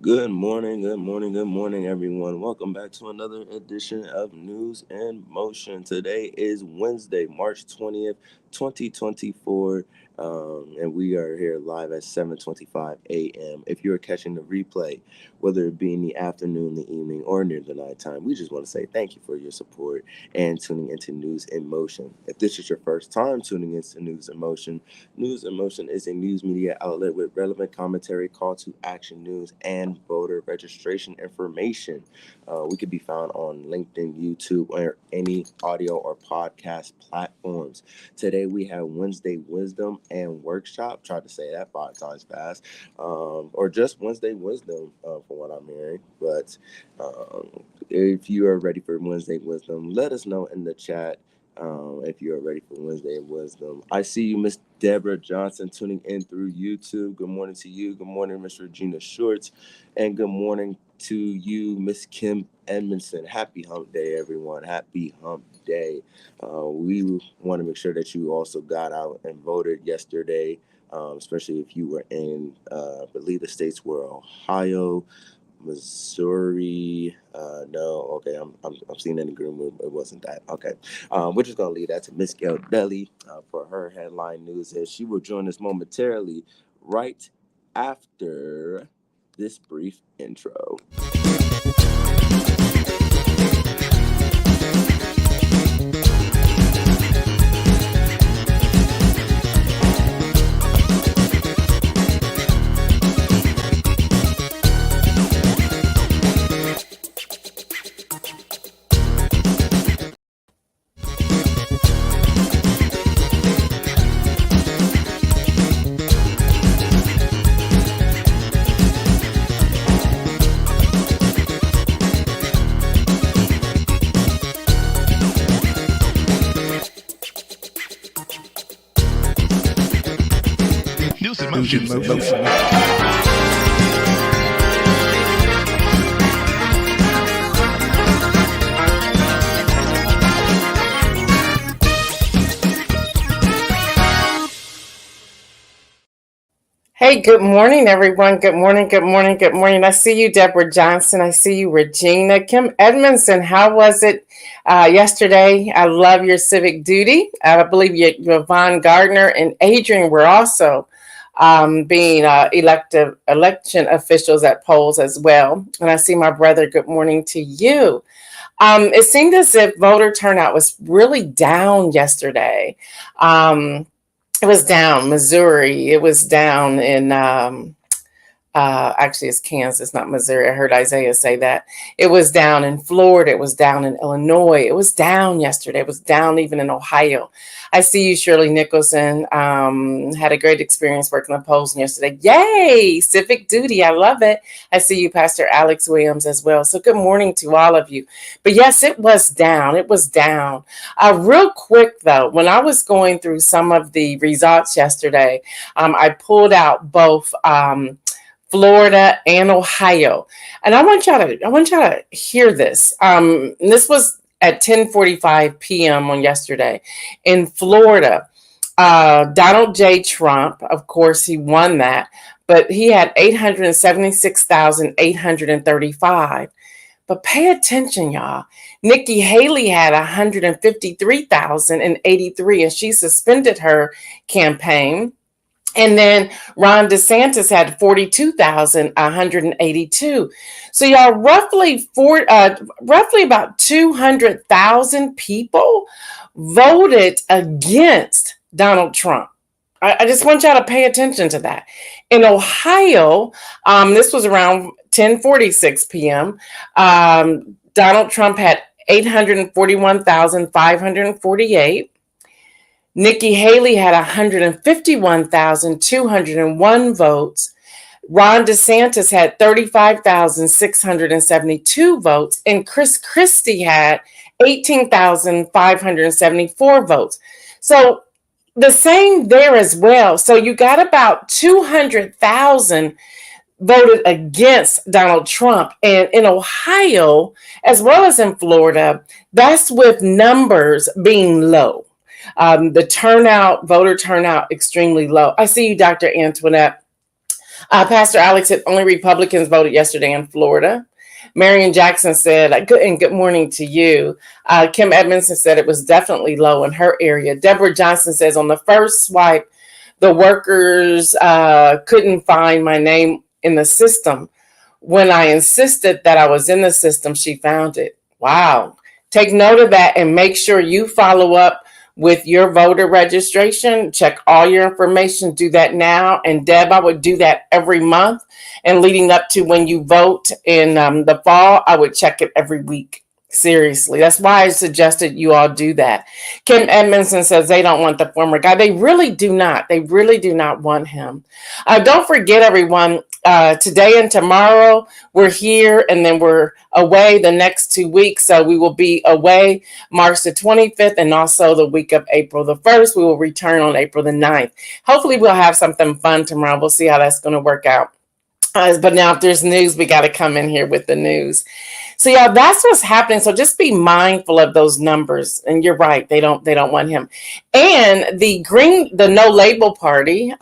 Good morning, good morning, good morning, everyone. Welcome back to another edition of News in Motion. Today is Wednesday, March 20th, 2024, and we are here live at 7:25 a.m. If you're catching the replay, whether it be in the afternoon, the evening, or near the nighttime, we just want to say thank you for your support and tuning into News in Motion. If this is your first time tuning into News in Motion is a news media outlet with relevant commentary, call to action news, and voter registration information. We can be found on LinkedIn, YouTube, or any audio or podcast platforms. Today we have Wednesday Wisdom and Workshop. Tried to say that 5 times fast. Or just Wednesday Wisdom, from what I'm hearing. But if you are ready for Wednesday Wisdom, let us know in the chat. If you are ready for Wednesday Wisdom. I see you, Miss Deborah Johnson, tuning in through YouTube. Good morning to you. Good morning, Miss Regina Shorts. And good morning to you, Miss Kim Edmondson. Happy Hump Day, everyone. Happy Hump Day. We want to make sure that you also got out and voted yesterday, especially if you were in, I believe the states were Ohio, Missouri. No, okay, I'm seeing in the green room. It wasn't that. Okay, we're just gonna leave that to Miss Gail for her headline news, and she will join us momentarily, right after this brief intro. Motion. Hey, good morning, everyone. Good morning, good morning, good morning. I see you, Deborah Johnson. I see you, Regina. Kim Edmondson, how was it yesterday? I love your civic duty. I believe Yvonne Gardner and Adrian were also being election officials at polls as well. And I see my brother, good morning to you. It seemed as if voter turnout was really down yesterday. It was down Missouri. It was down in actually it's Kansas, not Missouri. I heard Isaiah say that. It was down in Florida. It was down in Illinois. It was down yesterday. It was down even in Ohio. I see you, Shirley Nicholson. Had a great experience working the polls yesterday. Yay! Civic duty. I love it. I see you, Pastor Alex Williams, as well. So good morning to all of you. But yes, it was down. It was down. Real quick, though, when I was going through some of the results yesterday, I pulled out both Florida and Ohio. And I want y'all to hear this. This was at 10:45 p.m. on yesterday in Florida. Donald J. Trump, of course, he won that, but he had 876,835. But pay attention, y'all. Nikki Haley had 153,083, and she suspended her campaign. And then Ron DeSantis had 42,182. So y'all, roughly about 200,000 people voted against Donald Trump. I just want y'all to pay attention to that. In Ohio, this was around 10:46 p.m. Donald Trump had 841,548. Nikki Haley had 151,201 votes. Ron DeSantis had 35,672 votes. And Chris Christie had 18,574 votes. So the same there as well. So you got about 200,000 voted against Donald Trump. And in Ohio, as well as in Florida, that's with numbers being low. The voter turnout, extremely low. I see you, Dr. Antoinette. Pastor Alex said only Republicans voted yesterday in Florida. Marion Jackson said, good morning to you. Kim Edmondson said it was definitely low in her area. Deborah Johnson says on the first swipe, the workers couldn't find my name in the system. When I insisted that I was in the system, she found it. Wow. Take note of that and make sure you follow up with your voter registration. Check all your information. Do that now. And Deb, I would do that every month. And leading up to when you vote in the fall, I would check it every week. Seriously. That's why I suggested you all do that. Kim Edmondson says they don't want the former guy. They really do not. They really do not want him. Don't forget, everyone, today and tomorrow we're here and then we're away the next 2 weeks. So we will be away March the 25th and also the week of April the 1st. We will return on April the 9th. Hopefully we'll have something fun tomorrow. We'll see how that's going to work out. But now if there's news, we got to come in here with the news. So yeah, that's what's happening. So just be mindful of those numbers. And you're right. They don't want him. And the No Label Party,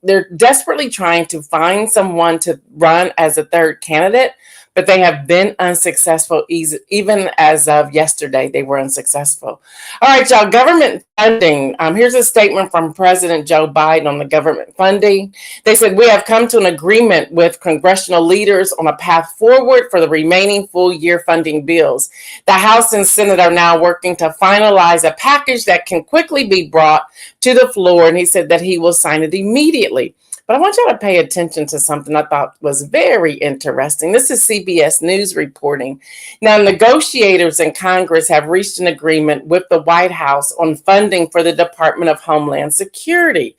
they're desperately trying to find someone to run as a third candidate, but they have been unsuccessful. Even as of yesterday, they were unsuccessful. All right, y'all, government funding. Here's a statement from President Joe Biden on the government funding. They said, we have come to an agreement with congressional leaders on a path forward for the remaining full year funding bills. The House and Senate are now working to finalize a package that can quickly be brought to the floor. And he said that he will sign it immediately. But I want y'all to pay attention to something I thought was very interesting. This is CBS News reporting. Now, negotiators in Congress have reached an agreement with the White House on funding for the Department of Homeland Security.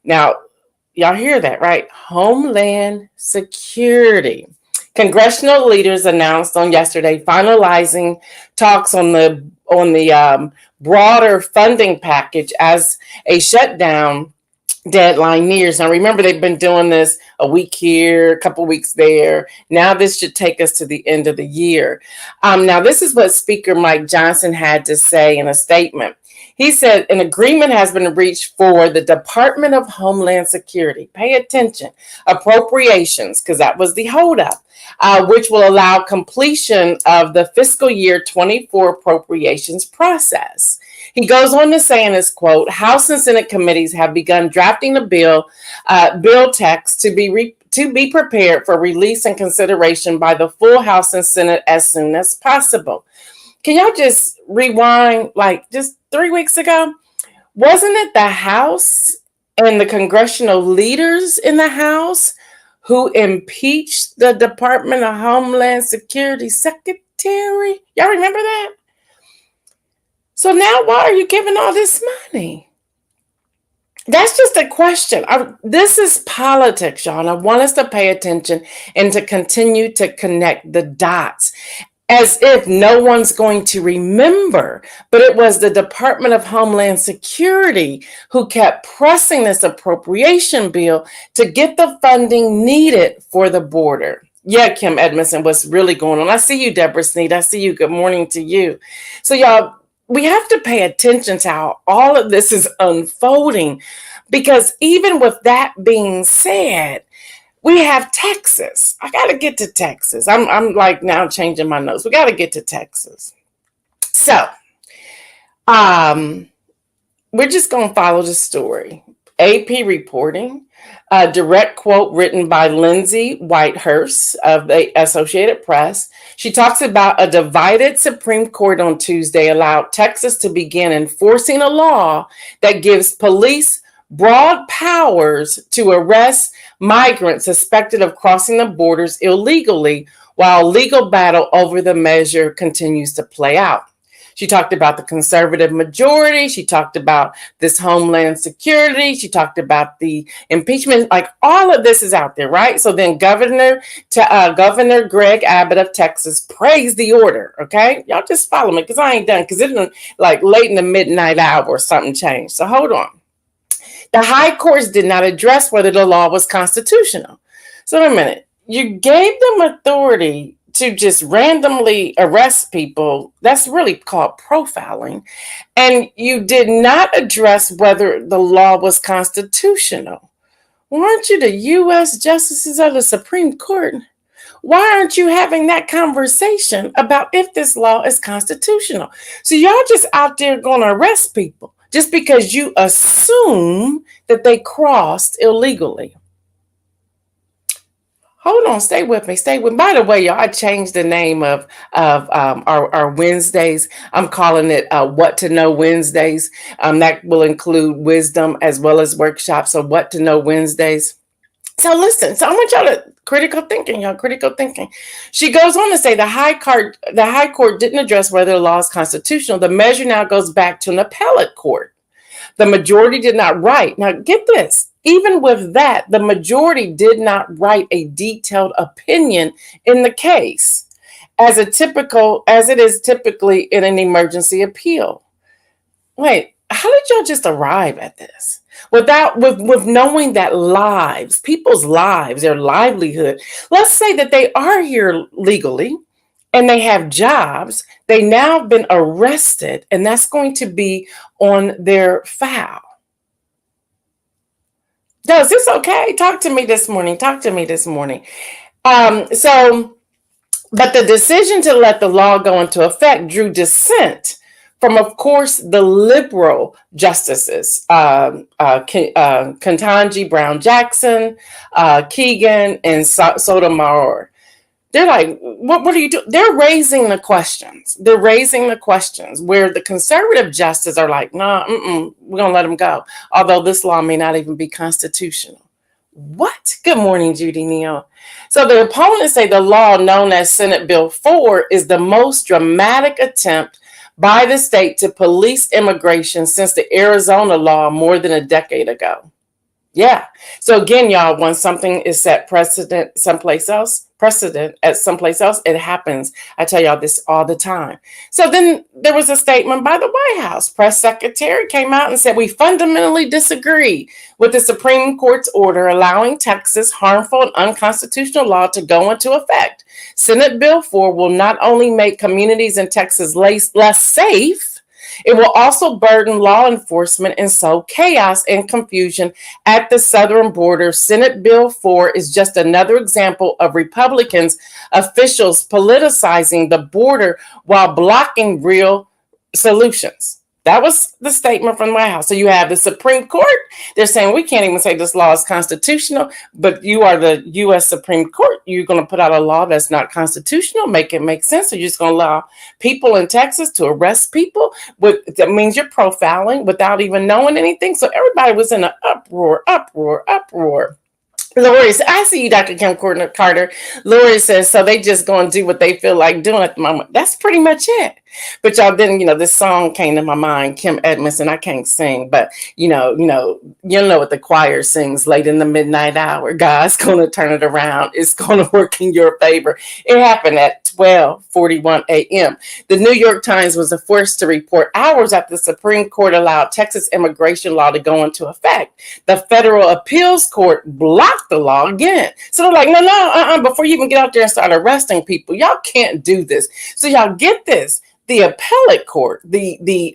Now, y'all hear that, right? Homeland Security. Congressional leaders announced on yesterday finalizing talks on the broader funding package as a shutdown deadline nears. Now, remember, they've been doing this a week here, a couple weeks there. Now, this should take us to the end of the year. Now, this is what Speaker Mike Johnson had to say in a statement. He said an agreement has been reached for the Department of Homeland Security. Pay attention. Appropriations, because that was the holdup, which will allow completion of the fiscal year 24 appropriations process. He goes on to say in his quote, House and Senate committees have begun drafting the bill text to be prepared for release and consideration by the full House and Senate as soon as possible. Can y'all just rewind like just 3 weeks ago? Wasn't it the House and the congressional leaders in the House who impeached the Department of Homeland Security Secretary? Y'all remember that? So now why are you giving all this money? That's just a question. This is politics, y'all. And I want us to pay attention and to continue to connect the dots as if no one's going to remember. But it was the Department of Homeland Security who kept pressing this appropriation bill to get the funding needed for the border. Yeah, Kim Edmondson, what's really going on? I see you, Deborah Sneed. I see you. Good morning to you. So y'all, we have to pay attention to how all of this is unfolding, because even with that being said, we have Texas. I got to get to Texas. I'm like now changing my notes. We got to get to Texas. So, we're just going to follow the story. AP reporting, a direct quote written by Lindsay Whitehurst of the Associated Press. She talks about a divided Supreme Court on Tuesday allowed Texas to begin enforcing a law that gives police broad powers to arrest migrants suspected of crossing the borders illegally, while legal battle over the measure continues to play out. She talked about the conservative majority. She talked about this Homeland Security. She talked about the impeachment. Like all of this is out there, right? So then Governor Greg Abbott of Texas praised the order. Okay, y'all just follow me because I ain't done, because it's like late in the midnight hour or something changed. So hold on. The high courts did not address whether the law was constitutional. So wait a minute. You gave them authority to just randomly arrest people. That's really called profiling. And you did not address whether the law was constitutional. Well, aren't you the U.S. Justices of the Supreme Court? Why aren't you having that conversation about if this law is constitutional? So y'all just out there going to arrest people just because you assume that they crossed illegally. Hold on, stay with me. Stay with me. By the way, y'all, I changed the name of our Wednesdays. I'm calling it What to Know Wednesdays. That will include wisdom as well as workshops. So What to Know Wednesdays. So listen, so I want y'all to critical thinking. She goes on to say the High Court didn't address whether the law is constitutional. The measure now goes back to an appellate court. The majority did not write. Now get this, even with that, the majority did not write a detailed opinion in the case as it is typically in an emergency appeal. Wait, how did y'all just arrive at this? With knowing that people's lives, their livelihood, let's say that they are here legally and they have jobs, they now have been arrested, and that's going to be on their file. Is this okay? Talk to me this morning. But the decision to let the law go into effect drew dissent from, of course, the liberal justices, Ketanji Brown Jackson, Keegan, and Sotomayor. They're like, what are you doing? They're raising the questions. Where the conservative justices are like, nah, we're going to let them go. Although this law may not even be constitutional. What? Good morning, Judy Neal. So the opponents say the law known as Senate Bill 4 is the most dramatic attempt by the state to police immigration since the Arizona law more than a decade ago. Yeah. So again, y'all, when something is set precedent at someplace else, it happens. I tell y'all this all the time. So then there was a statement by the White House. Press secretary came out and said, we fundamentally disagree with the Supreme Court's order allowing Texas harmful and unconstitutional law to go into effect. Senate Bill 4 will not only make communities in Texas less safe, it will also burden law enforcement and sow chaos and confusion at the southern border. Senate Bill 4 is just another example of Republicans officials politicizing the border while blocking real solutions. That was the statement from the White House. So you have the Supreme Court. They're saying we can't even say this law is constitutional, but you are the U.S. Supreme Court. You're going to put out a law that's not constitutional, make it make sense. So you're just going to allow people in Texas to arrest people. That means you're profiling without even knowing anything. So everybody was in an uproar. Lori, I see you, Dr. Kim Carter. Lori says, so they just going to do what they feel like doing at the moment. That's pretty much it. But y'all, then, this song came to my mind, Kim Edmondson. I can't sing, but you'll know what the choir sings late in the midnight hour. God's going to turn it around. It's going to work in your favor. It happened at 12:41 a.m. The New York Times was the first to report hours after the Supreme Court allowed Texas immigration law to go into effect. The federal appeals court blocked the law again. So they're like, no, before you even get out there and start arresting people, y'all can't do this. So y'all get this. The appellate court, the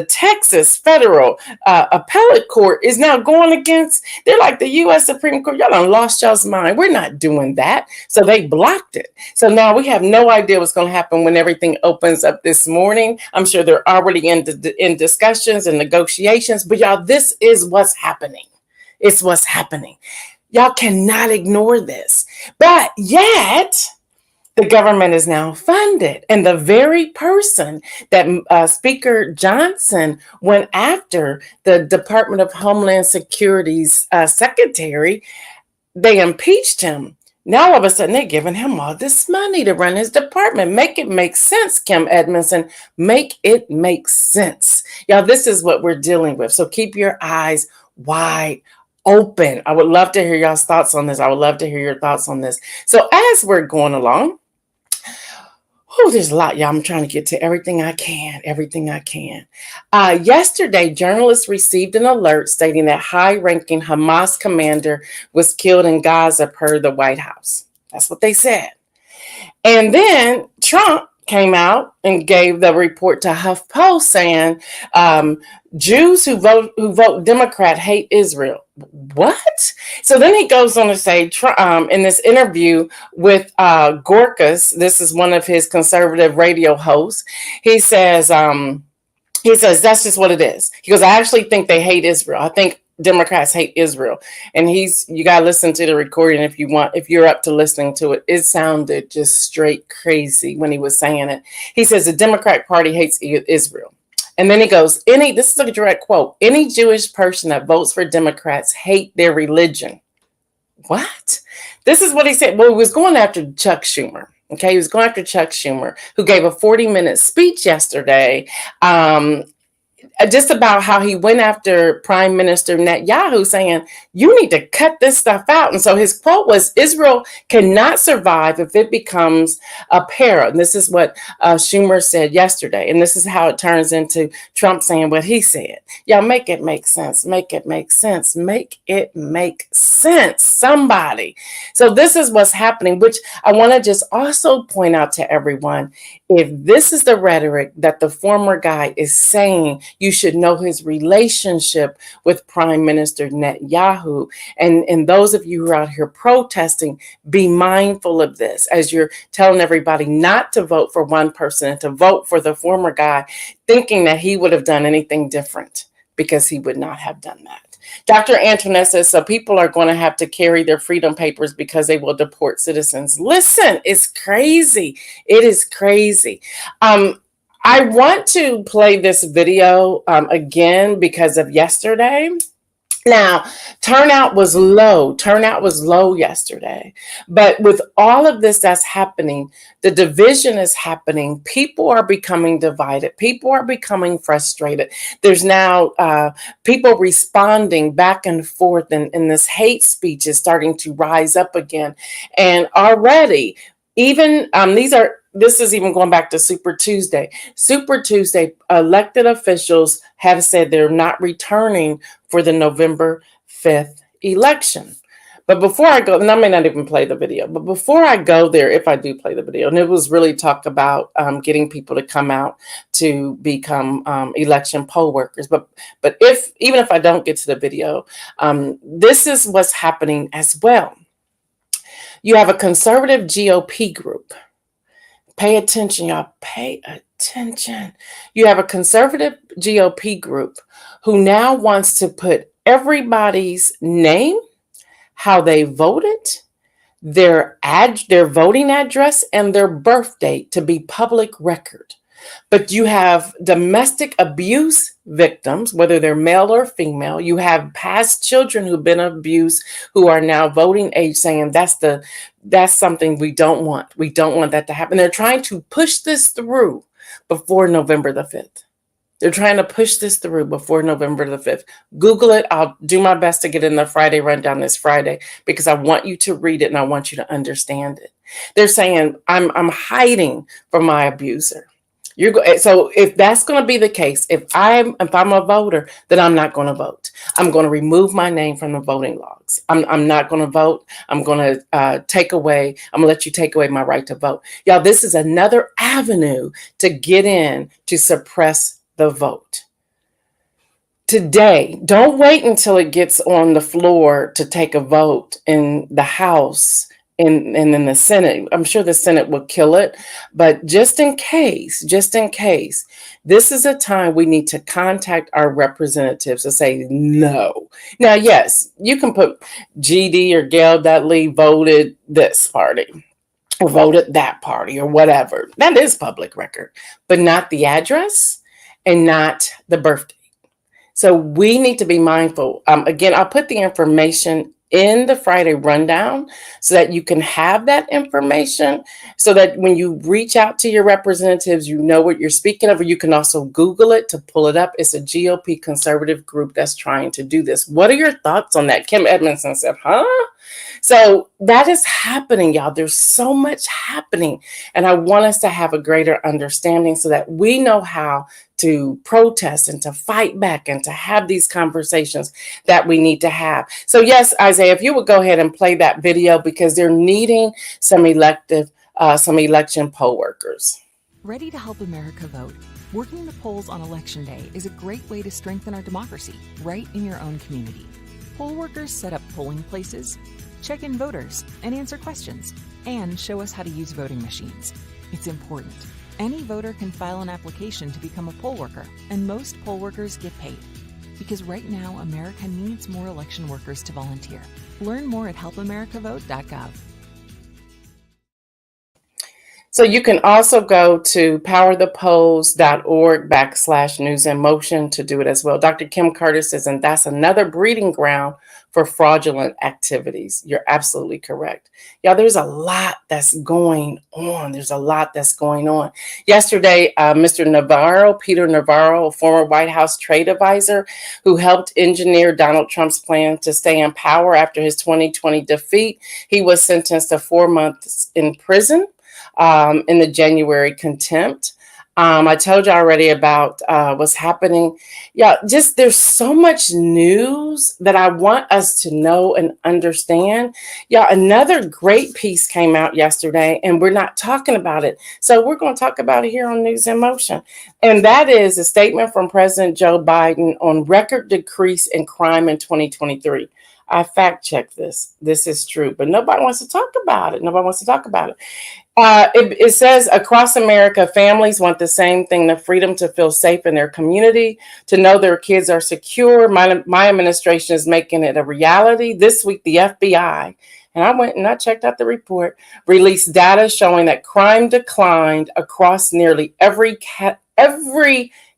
Texas federal appellate court is now going against, they're like the U.S. Supreme Court. Y'all done lost y'all's mind. We're not doing that. So they blocked it. So now we have no idea what's going to happen when everything opens up this morning. I'm sure they're already in discussions and negotiations, but y'all, this is what's happening. It's what's happening. Y'all cannot ignore this. But yet, the government is now funded. And the very person that Speaker Johnson went after, the Department of Homeland Security's secretary, they impeached him. Now, all of a sudden, they're giving him all this money to run his department. Make it make sense, Kim Edmondson. Make it make sense. Y'all, this is what we're dealing with. So keep your eyes wide open. I would love to hear y'all's thoughts on this. So as we're going along, there's a lot, y'all. I'm trying to get to everything I can. Yesterday, journalists received an alert stating that high-ranking Hamas commander was killed in Gaza per the White House. That's what they said. And then Trump came out and gave the report to HuffPost saying Jews who vote Democrat hate Israel. What? So then he goes on to say in this interview with Gorkas, this is one of his conservative radio hosts, he says that's just what it is. He goes, I actually think they hate Israel. I think Democrats hate Israel. And you got to listen to the recording if you're up to listening to it. It sounded just straight crazy when he was saying it. He says the Democratic Party hates Israel. And then he goes, this is a direct quote, any Jewish person that votes for Democrats hate their religion. What? This is what he said. Well, he was going after Chuck Schumer. Okay, he was going after Chuck Schumer, who gave a 40-minute speech yesterday just about how he went after Prime Minister Netanyahu, saying, you need to cut this stuff out. And so his quote was, Israel cannot survive if it becomes a para. And this is what Schumer said yesterday. And this is how it turns into Trump saying what he said. Y'all make it make sense. Make it make sense. Make it make sense. Somebody. So this is what's happening, which I want to just also point out to everyone. If this is the rhetoric that the former guy is saying, you should know his relationship with Prime Minister Netanyahu. And those of you who are out here protesting, be mindful of this as you're telling everybody not to vote for one person and to vote for the former guy, thinking that he would have done anything different, because he would not have done that. Dr. Antoinette says, so people are going to have to carry their freedom papers because they will deport citizens. Listen, it's crazy. It is crazy. I want to play this video again because of yesterday. Now, turnout was low yesterday. But with all of this that's happening, the division is happening. People are becoming divided. People are becoming frustrated. There's now people responding back and forth, and this hate speech is starting to rise up again. And already, even this is even going back to Super Tuesday. Super Tuesday, elected officials have said they're not returning for the November 5th election. But before I go, and I may not even play the video, but before I go there, if I do play the video, and it was really talk about getting people to come out to become election poll workers. But even if I don't get to the video, this is what's happening as well. You have a conservative GOP group. Pay attention, y'all. Pay attention. You have a conservative GOP group who now wants to put everybody's name, how they voted, their voting address, and their birth date to be public record. But you have domestic abuse victims, whether they're male or female. You have past children who've been abused who are now voting age, saying that's something we don't want. We don't want that to happen. They're trying to push this through before November the 5th. They're trying to push this through before November the 5th. Google it. I'll do my best to get in the Friday rundown this Friday, because I want you to read it and I want you to understand it. They're saying, I'm hiding from my abuser. So if that's going to be the case, if I'm a voter, then I'm not going to vote. I'm going to remove my name from the voting logs. I'm not going to vote. I'm going to I'm going to let you take away my right to vote. Y'all, this is another avenue to get in to suppress the vote. Today, don't wait until it gets on the floor to take a vote in the House and in the Senate. I'm sure the Senate will kill it, but just in case, this is a time we need to contact our representatives to say no. Now, yes, you can put GD or Gail Dudley voted this party or voted that party or whatever. That is public record, but not the address and not the birth date. So we need to be mindful. Again, I'll put the information in the Friday rundown so that you can have that information, so that when you reach out to your representatives, you know what you're speaking of, or you can also Google it to pull it up. It's a GOP conservative group that's trying to do this. What are your thoughts on that? Kim Edmondson said, huh? So that is happening, y'all. There's so much happening. And I want us to have a greater understanding so that we know how to protest and to fight back and to have these conversations that we need to have. So yes, Isaiah, if you would go ahead and play that video, because they're needing some election poll workers. Ready to help America vote? Working the polls on Election Day is a great way to strengthen our democracy right in your own community. Poll workers set up polling places, check in voters, and answer questions, and show us how to use voting machines. It's important. Any voter can file an application to become a poll worker, and most poll workers get paid. Because right now, America needs more election workers to volunteer. Learn more at helpamericavote.gov. So you can also go to powerthepolls.org/news in motion to do it as well. Dr. Kim Curtis says, and that's another breeding ground for fraudulent activities. You're absolutely correct. Yeah, there's a lot that's going on. Yesterday, Mr. Peter Navarro, a former White House trade advisor who helped engineer Donald Trump's plan to stay in power after his 2020 defeat, he was sentenced to 4 months in prison. In the January contempt. I told you already about what's happening. Yeah, just there's so much news that I want us to know and understand. Yeah, another great piece came out yesterday, and we're not talking about it. So we're going to talk about it here on News in Motion. And that is a statement from President Joe Biden on record decrease in crime in 2023. I fact-checked this. This is true, but nobody wants to talk about it. It says across America, families want the same thing, the freedom to feel safe in their community, to know their kids are secure. My administration is making it a reality. This week, the FBI, and I went and I checked out the report, released data showing that crime declined across nearly every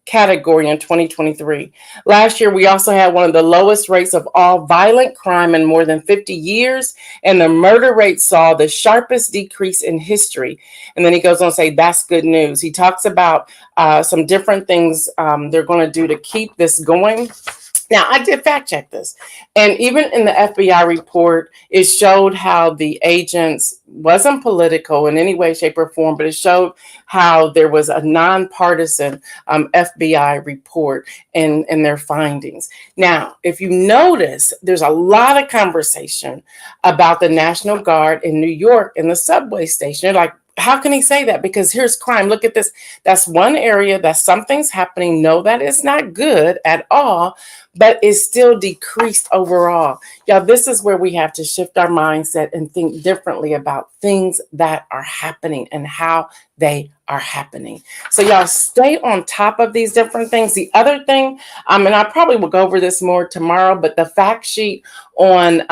category in 2023. Last year, we also had one of the lowest rates of all violent crime in more than 50 years, and the murder rate saw the sharpest decrease in history. And then he goes on to say, that's good news. He talks about some different things they're going to do to keep this going. Now, I did fact check this, and even in the FBI report, it showed how the agents wasn't political in any way, shape, or form, but it showed how there was a nonpartisan FBI report in their findings. Now, if you notice, there's a lot of conversation about the National Guard in New York in the subway station. You're like, how can he say that? Because here's crime. Look at this. That's one area that something's happening. No, that is not good at all, but it's still decreased overall. Yeah, this is where we have to shift our mindset and think differently about things that are happening and how they are happening. So y'all stay on top of these different things. The other thing, and I probably will go over this more tomorrow, but the fact sheet on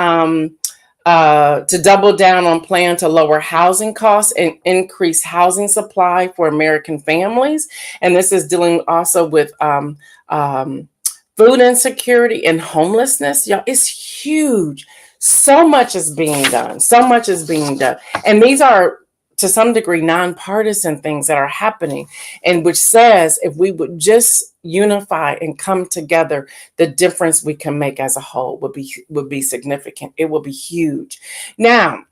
to double down on plan to lower housing costs and increase housing supply for American families. And this is dealing also with food insecurity and homelessness. Y'all, it's huge. So much is being done. And these are, to some degree, nonpartisan things that are happening, and which says if we would just unify and come together, the difference we can make as a whole would be significant. It will be huge. Now,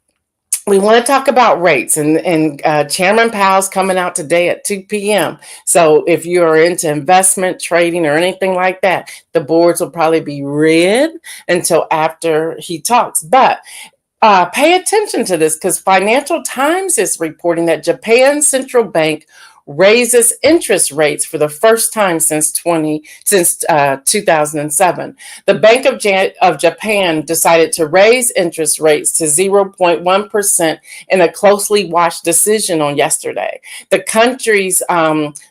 we want to talk about rates, and Chairman Powell's coming out today at 2 p.m. So if you're into investment, trading, or anything like that, the boards will probably be read until after he talks. But pay attention to this, because Financial Times is reporting that Japan's central bank raises interest rates for the first time since 2007. The Bank of Japan decided to raise interest rates to 0.1% in a closely watched decision on yesterday. The country's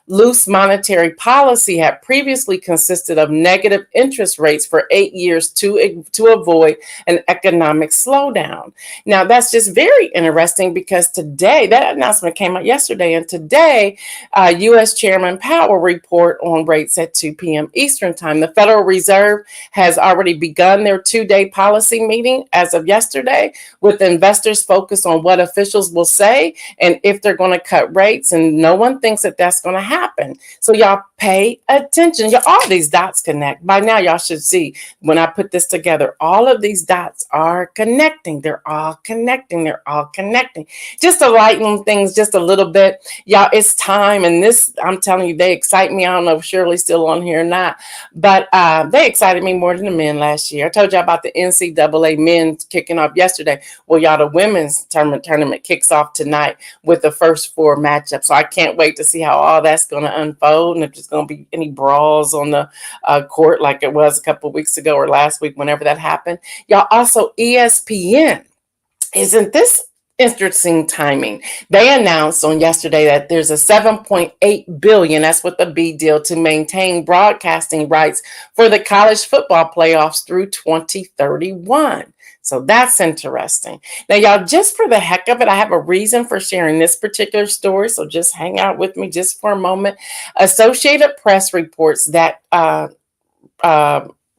loose monetary policy had previously consisted of negative interest rates for 8 years to avoid an economic slowdown. Now, that's just very interesting, because today, that announcement came out yesterday, and today, U.S. Chairman Powell report on rates at 2 p.m. Eastern Time. The Federal Reserve has already begun their 2-day policy meeting as of yesterday, with investors focused on what officials will say and if they're going to cut rates. And no one thinks that that's going to happen. So y'all pay attention. All these dots connect. By now, y'all should see when I put this together, all of these dots are connecting. They're all connecting. Just to lighten things just a little bit, y'all, it's time time. And this, I'm telling you, they excite me. I don't know if Shirley's still on here or not, but they excited me more than the men last year. I told you about the NCAA men kicking off yesterday. Well, y'all, the women's tournament kicks off tonight with the first 4 matchups. So I can't wait to see how all that's going to unfold, and if there's going to be any brawls on the court like it was a couple of weeks ago or last week, whenever that happened. Y'all, also ESPN. Isn't this interesting timing? They announced on yesterday that there's a $7.8 billion, that's what the B deal, to maintain broadcasting rights for the college football playoffs through 2031. So that's interesting. Now, y'all, just for the heck of it, I have a reason for sharing this particular story. So just hang out with me just for a moment. Associated Press reports that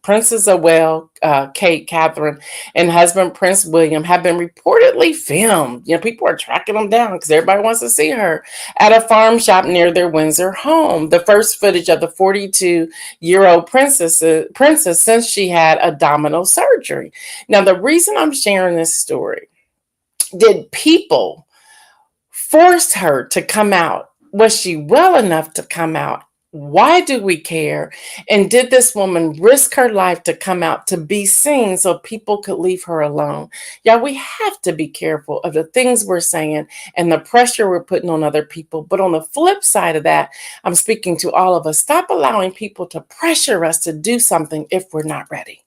Princess Awell, Kate, Catherine, and husband Prince William have been reportedly filmed. You know, people are tracking them down because everybody wants to see her at a farm shop near their Windsor home. The first footage of the 42-year-old princess since she had abdominal surgery. Now, the reason I'm sharing this story, did people force her to come out? Was she well enough to come out? Why do we care? And did this woman risk her life to come out to be seen so people could leave her alone? Yeah, we have to be careful of the things we're saying and the pressure we're putting on other people. But on the flip side of that, I'm speaking to all of us. Stop allowing people to pressure us to do something if we're not ready.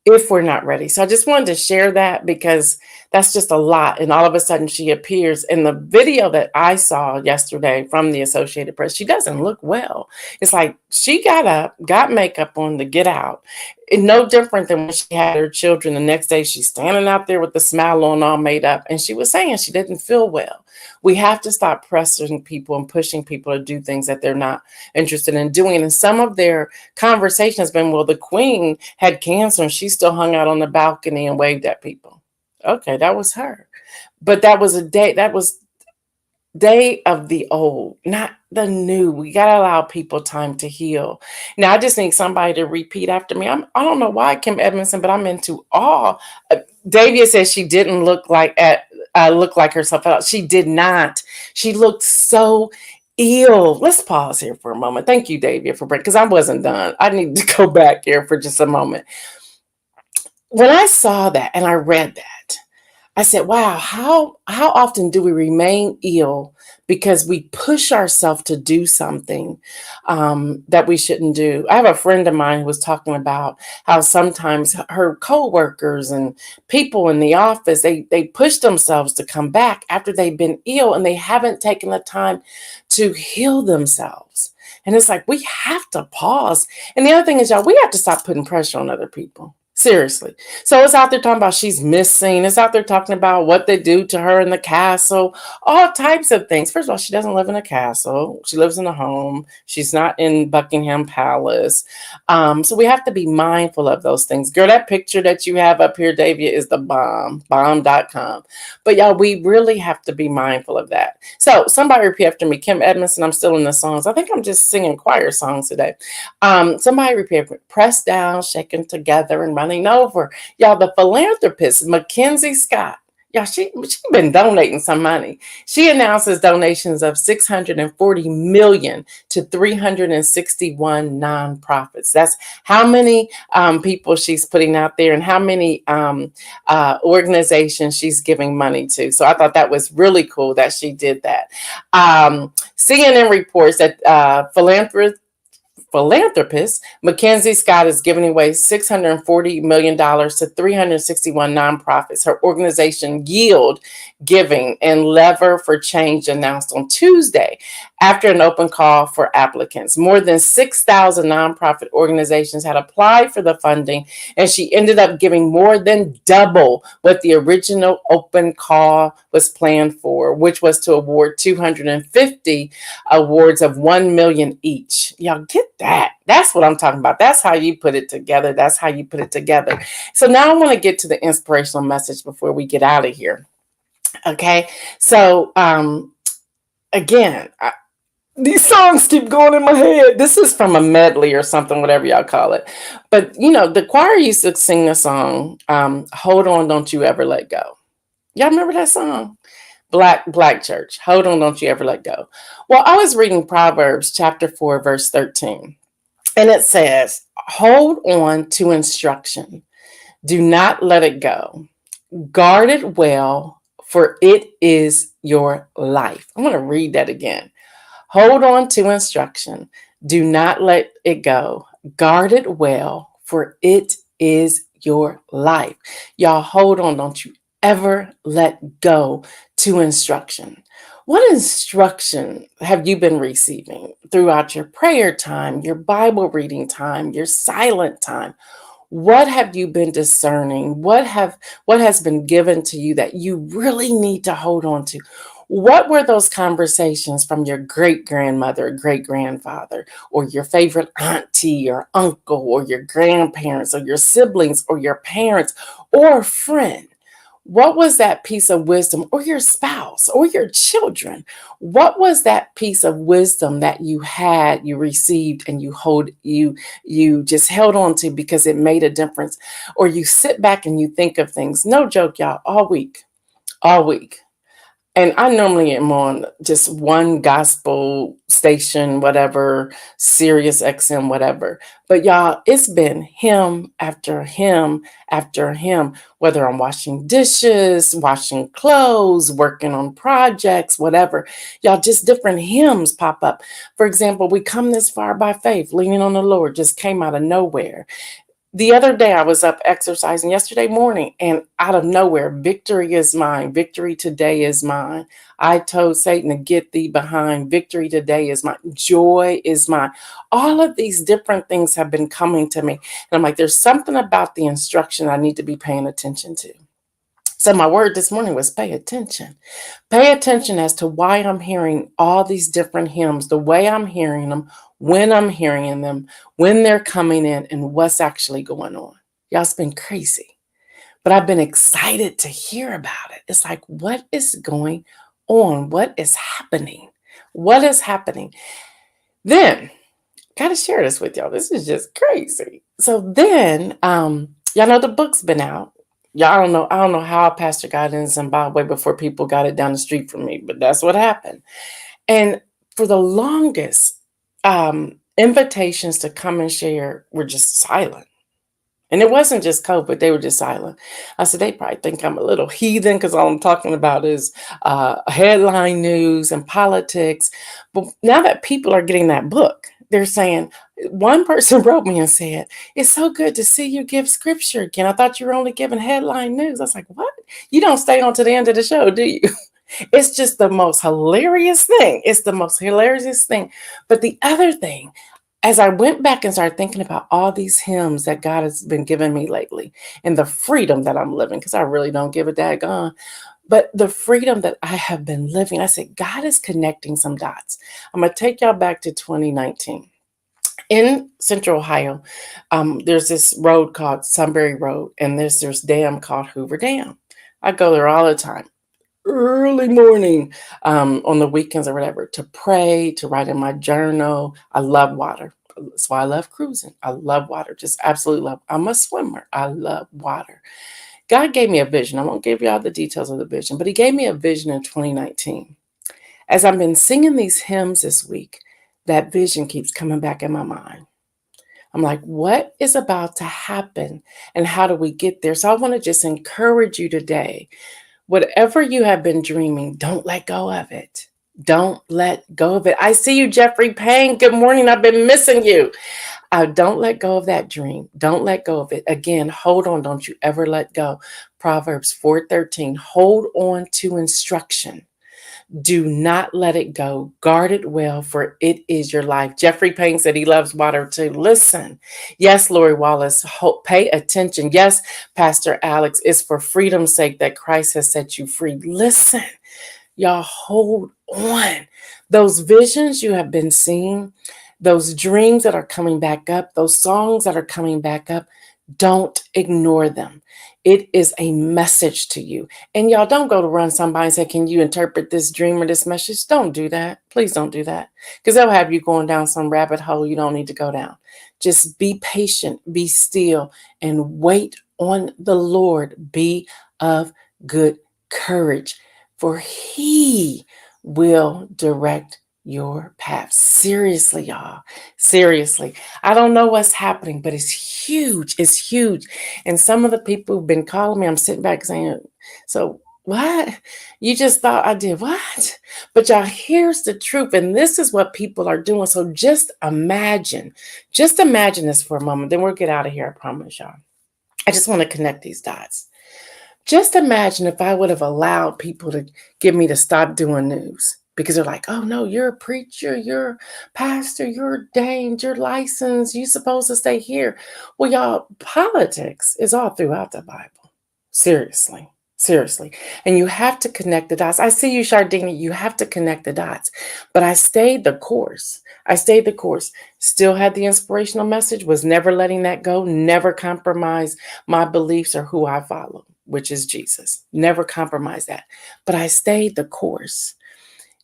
If we're not ready. So I just wanted to share that because that's just a lot. And all of a sudden she appears in the video that I saw yesterday from the Associated Press. She doesn't look well. It's like she got up, got makeup on to get out. And no different than when she had her children. The next day she's standing out there with the smile on, all made up. And she was saying she didn't feel well. We have to stop pressing people and pushing people to do things that they're not interested in doing. And some of their conversation has been, well, the queen had cancer and she still hung out on the balcony and waved at people. Okay, that was her. But that was day of the old, not the new. We got to allow people time to heal. Now, I just need somebody to repeat after me. I don't know why, Kim Edmondson, but I'm into awe. Davia says she didn't look like herself. She did not. She looked so ill. Let's pause here for a moment. Thank you, Davia, for breaking, because I wasn't done. I need to go back here for just a moment. When I saw that and I read that, I said, wow, how often do we remain ill because we push ourselves to do something that we shouldn't do? I have a friend of mine who was talking about how sometimes her coworkers and people in the office, they push themselves to come back after they've been ill and they haven't taken the time to heal themselves. And it's like, we have to pause. And the other thing is, y'all, we have to stop putting pressure on other people. Seriously. So it's out there talking about she's missing. It's out there talking about what they do to her in the castle, all types of things. First of all, she doesn't live in a castle. She lives in a home. She's not in Buckingham Palace. So we have to be mindful of those things. Girl, that picture that you have up here, Davia, is the bomb.com. But y'all, we really have to be mindful of that. So somebody repeat after me. Kim Edmondson, I'm still in the songs. I think I'm just singing choir songs today. Somebody repeat after me. Pressed down, shaken together, and running over. Y'all, the philanthropist, MacKenzie Scott, y'all, she been donating some money. She announces donations of $640 million to 361 nonprofits. That's how many people she's putting out there and how many organizations she's giving money to. So I thought that was really cool that she did that. CNN reports that philanthropist MacKenzie Scott is giving away $640 million to 361 nonprofits. Her organization Yield Giving and Lever for Change announced on Tuesday after an open call for applicants. More than 6,000 nonprofit organizations had applied for the funding, and she ended up giving more than double what the original open call was planned for, which was to award 250 awards of $1 million each. Y'all get that. That's what I'm talking about. That's how you put it together. That's how you put it together. So now I want to get to the inspirational message before we get out of here. Okay. So, again, these songs keep going in my head. This is from a medley or something, whatever y'all call it. But, you know, the choir used to sing the song, Hold On, Don't You Ever Let Go. Y'all remember that song? Black church. Hold on, don't you ever let go. Well, I was reading Proverbs chapter 4, verse 13. And it says, hold on to instruction. Do not let it go. Guard it well, for it is your life. I'm going to read that again. Hold on to instruction. Do not let it go. Guard it well, for it is your life. Y'all, hold on. Don't you ever let go to instruction. What instruction have you been receiving throughout your prayer time, your Bible reading time, your silent time? What have you been discerning? What has been given to you that you really need to hold on to? What were those conversations from your great grandmother, great grandfather, or your favorite auntie or uncle, or your grandparents, or your siblings, or your parents, or a friend? What was that piece of wisdom, or your spouse, or your children? What was that piece of wisdom that you had, you received, and you just held on to because it made a difference? Or you sit back and you think of things. No joke, y'all, all week. And I normally am on just one gospel station, whatever, Sirius XM, whatever. But y'all, it's been hymn after hymn after hymn, whether I'm washing dishes, washing clothes, working on projects, whatever. Y'all, just different hymns pop up. For example, we come this far by faith, leaning on the Lord, just came out of nowhere. The other day I was up exercising yesterday morning, and out of nowhere, victory is mine. Victory today is mine. I told Satan to get thee behind. Victory today is mine. Joy is mine. All of these different things have been coming to me. And I'm like, there's something about the instruction I need to be paying attention to. So my word this morning was pay attention. Pay attention as to why I'm hearing all these different hymns, the way I'm hearing them, when I'm hearing them, when they're coming in, and what's actually going on. Y'all, it's been crazy. But I've been excited to hear about it. It's like, what is going on? What is happening? What is happening? Then, gotta share this with y'all. This is just crazy. So then, y'all know the book's been out. Y'all I don't know how Pastor got in Zimbabwe before people got it down the street from me, but that's what happened. And for the longest, invitations to come and share were just silent. And it wasn't just COVID, they were just silent. I said, they probably think I'm a little heathen because all I'm talking about is headline news and politics. But now that people are getting that book, they're saying, one person wrote me and said, it's so good to see you give scripture again. I thought you were only giving headline news. I was like, what? You don't stay on to the end of the show, do you? It's just the most hilarious thing. It's the most hilarious thing. But the other thing, as I went back and started thinking about all these hymns that God has been giving me lately and the freedom that I'm living, because I really don't give a daggone, but the freedom that I have been living, I said, God is connecting some dots. I'm going to take y'all back to 2019. In Central Ohio, there's this road called Sunbury Road, and there's this dam called Hoover Dam. I go there all the time, early morning, on the weekends or whatever, to pray, to write in my journal. I love water. That's why I love cruising. I love water, just absolutely love. I'm a swimmer. I love water. God gave me a vision. I won't give you all the details of the vision, but he gave me a vision in 2019. As I've been singing these hymns this week, that vision keeps coming back in my mind. I'm like, what is about to happen and how do we get there? So I want to just encourage you today. Whatever you have been dreaming, don't let go of it. Don't let go of it. I see you, Jeffrey Payne. Good morning. I've been missing you. Don't let go of that dream. Don't let go of it. Again, hold on. Don't you ever let go. Proverbs 4:13. Hold on to instruction. Do not let it go. Guard it well, for it is your life. Jeffrey Payne said he loves water too. Listen. Yes, Lori Wallace, pay attention. Yes, Pastor Alex, it's for freedom's sake that Christ has set you free. Listen, y'all, hold on. Those visions you have been seeing, those dreams that are coming back up, those songs that are coming back up, don't ignore them. It is a message to you. And y'all, don't go to run somebody and say, can you interpret this dream or this message? Don't do that. Please don't do that. Because they'll have you going down some rabbit hole you don't need to go down. Just be patient, be still, and wait on the Lord. Be of good courage. for he will direct your path. Seriously, y'all. Seriously. I don't know what's happening, but it's huge. It's huge. And some of the people who've been calling me, I'm sitting back saying, so what? You just thought I did what? But y'all, here's the truth. And this is what people are doing. So just imagine this for a moment. Then we'll get out of here. I promise y'all. I just want to connect these dots. Just imagine if I would have allowed people to get me to stop doing news because they're like, oh no, you're a preacher, you're a pastor, you're ordained, you're licensed, you're supposed to stay here. Well, y'all, politics is all throughout the Bible. Seriously. And you have to connect the dots. I see you, Shardini, you have to connect the dots. But I stayed the course. Still had the inspirational message, was never letting that go, never compromise my beliefs or who I follow, which is Jesus. Never compromise that. But I stayed the course.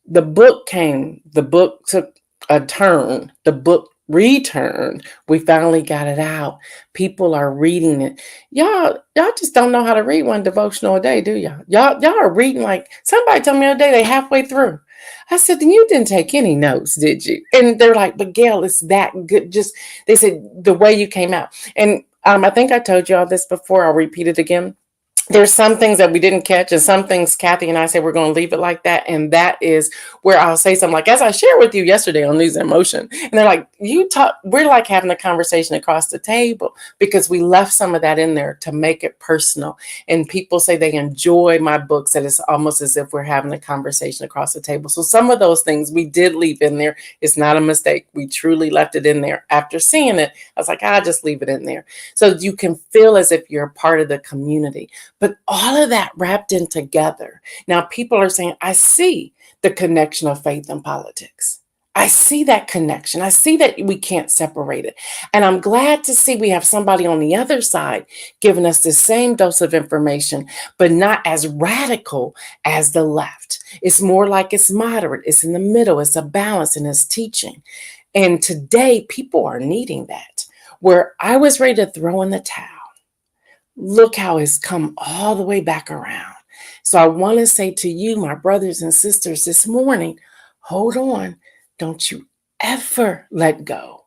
The book took a turn. The book returned. We finally got it out. People are reading it. Y'all just don't know how to read one devotional a day, do y'all? Y'all are reading like somebody told me the other day they halfway through. I said, then you didn't take any notes, did you? And they're like, but Gail, it's that good. Just they said the way you came out. And I think I told you all this before. I'll repeat it again. There's some things that we didn't catch, and some things Kathy and I say we're going to leave it like that. And that is where I'll say something like, as I shared with you yesterday on News in Motion. And they're like, we're like having a conversation across the table because we left some of that in there to make it personal. And people say they enjoy my books, that it's almost as if we're having a conversation across the table. So some of those things we did leave in there. It's not a mistake. We truly left it in there. After seeing it, I was like, I'll just leave it in there. So you can feel as if you're a part of the community. But all of that wrapped in together. Now, people are saying, I see the connection of faith and politics. I see that connection. I see that we can't separate it. And I'm glad to see we have somebody on the other side giving us the same dose of information, but not as radical as the left. It's more like it's moderate. It's in the middle. It's a balance in its teaching. And today, people are needing that. Where I was ready to throw in the towel, look how it's come all the way back around. So I want to say to you, my brothers and sisters, this morning, hold on. Don't you ever let go.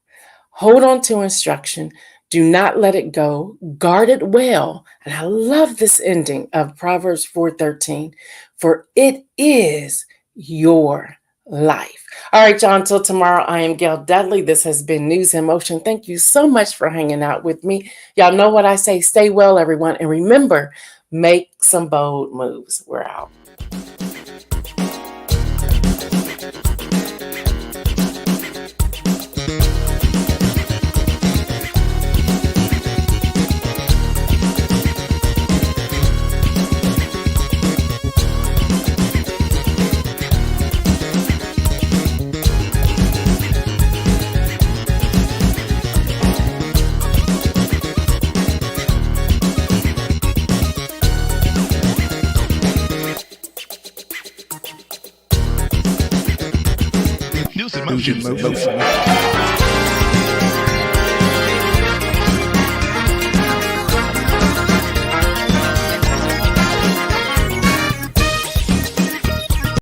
Hold on to instruction. Do not let it go. Guard it well. And I love this ending of Proverbs 4:13. For it is your life. All right, y'all, until tomorrow, I am Gail Dudley. This has been News in Motion. Thank you so much for hanging out with me. Y'all know what I say. Stay well, everyone. And remember, make some bold moves. We're out. News in motion.